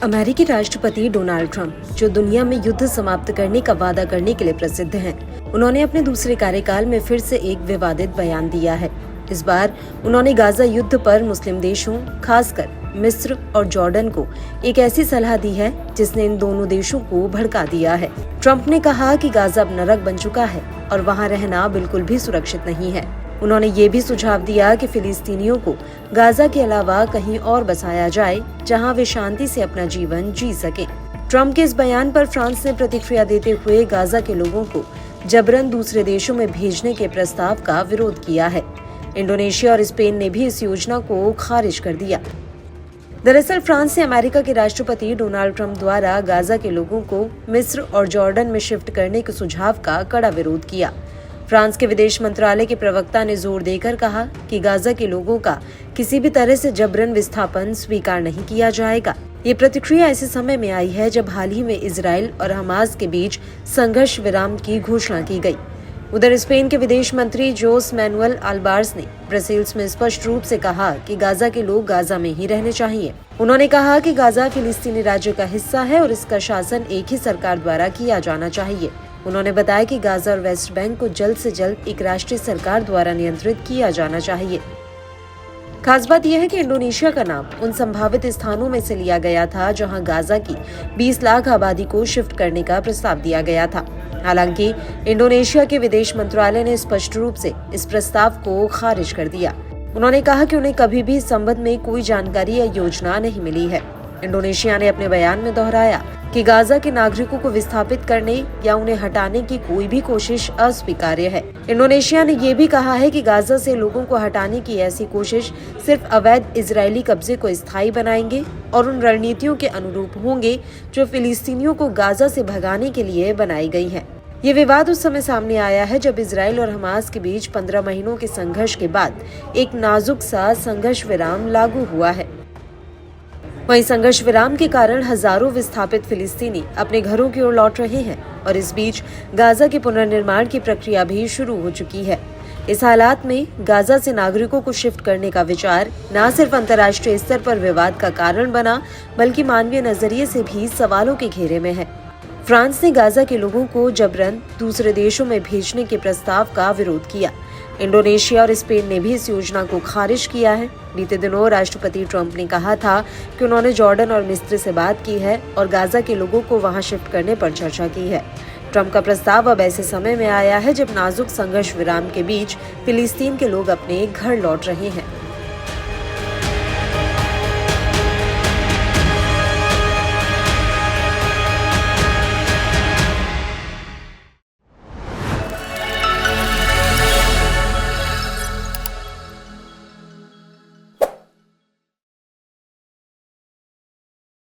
अमेरिकी राष्ट्रपति Donald Trump, जो दुनिया में युद्ध समाप्त करने का वादा करने के लिए प्रसिद्ध हैं, उन्होंने अपने दूसरे कार्यकाल में फिर से एक विवादित बयान दिया है। इस बार उन्होंने गाजा युद्ध पर मुस्लिम देशों, खासकर मिस्र और जॉर्डन को एक ऐसी सलाह दी है जिसने इन दोनों देशों को भड़का दिया है। ट्रंप ने कहा कि गाजा अब नरक बन चुका है और वहां रहना बिल्कुल भी सुरक्षित नहीं है। उन्होंने ये भी सुझाव दिया कि फिलिस्तीनियों को गाजा के अलावा कहीं और बसाया जाए जहां वे शांति से अपना जीवन जी सकें। ट्रंप के इस बयान पर फ्रांस ने प्रतिक्रिया देते हुए गाजा के लोगों को जबरन दूसरे देशों में भेजने के प्रस्ताव का विरोध किया है। इंडोनेशिया और स्पेन ने भी इस योजना को खारिज कर दिया। दरअसल फ्रांस ने अमेरिका के राष्ट्रपति डोनाल्ड ट्रंप द्वारा गाजा के लोगों को मिस्र और जॉर्डन में शिफ्ट करने के सुझाव का कड़ा विरोध किया। फ्रांस के विदेश मंत्रालय के प्रवक्ता ने जोर देकर कहा कि गाजा के लोगों का किसी भी तरह से जबरन विस्थापन स्वीकार नहीं किया जाएगा। ये प्रतिक्रिया ऐसे समय में आई है जब हाल ही में इजराइल और हमास के बीच संघर्ष विराम की घोषणा की गई। उधर स्पेन के विदेश मंत्री जोस मैनुअल अल्बार्स ने ब्रसेल्स में स्पष्ट रूप से कहा कि गाजा के लोग गाजा में ही रहने चाहिए। उन्होंने कहा कि गाजा फिलिस्तीनी राज्य का हिस्सा है और इसका शासन एक ही सरकार द्वारा किया जाना चाहिए। उन्होंने बताया कि गाजा और वेस्ट बैंक को जल्द से जल्द एक राष्ट्रीय सरकार द्वारा नियंत्रित किया जाना चाहिए। खास बात यह है कि इंडोनेशिया का नाम उन संभावित स्थानों में से लिया गया था जहां गाजा की 20 लाख आबादी को शिफ्ट करने का प्रस्ताव दिया गया था। हालांकि इंडोनेशिया के विदेश मंत्रालय ने स्पष्ट रूप से इस प्रस्ताव को खारिज कर दिया। उन्होंने कहा कि उन्हें कभी भी इस संबंध में कोई जानकारी या योजना नहीं मिली है। इंडोनेशिया ने अपने बयान में दोहराया कि गाजा के नागरिकों को विस्थापित करने या उन्हें हटाने की कोई भी कोशिश अस्वीकार्य है। इंडोनेशिया ने ये भी कहा है कि गाजा से लोगों को हटाने की ऐसी कोशिश सिर्फ अवैध इजरायली कब्जे को स्थायी बनाएंगे और उन रणनीतियों के अनुरूप होंगे जो फिलिस्तीनियों को गाजा से भगाने के लिए बनाई गई है। ये विवाद उस समय सामने आया है जब इजराइल और हमास के बीच 15 महीनों के संघर्ष के बाद एक नाजुक सा संघर्ष विराम लागू हुआ है। वहीं संघर्ष विराम के कारण हजारों विस्थापित फिलिस्तीनी अपने घरों की ओर लौट रहे हैं और इस बीच गाजा के पुनर्निर्माण की प्रक्रिया भी शुरू हो चुकी है। इस हालात में गाजा से नागरिकों को शिफ्ट करने का विचार न सिर्फ अंतर्राष्ट्रीय स्तर पर विवाद का कारण बना, बल्कि मानवीय नजरिए से भी सवालों के घेरे में है। फ्रांस ने गाजा के लोगों को जबरन दूसरे देशों में भेजने के प्रस्ताव का विरोध किया। इंडोनेशिया और स्पेन ने भी इस योजना को खारिज किया है। बीते दिनों राष्ट्रपति ट्रंप ने कहा था कि उन्होंने जॉर्डन और मिस्र से बात की है और गाजा के लोगों को वहां शिफ्ट करने पर चर्चा की है। ट्रंप का प्रस्ताव अब ऐसे समय में आया है जब नाजुक संघर्ष विराम के बीच फिलिस्तीन के लोग अपने घर लौट रहे हैं।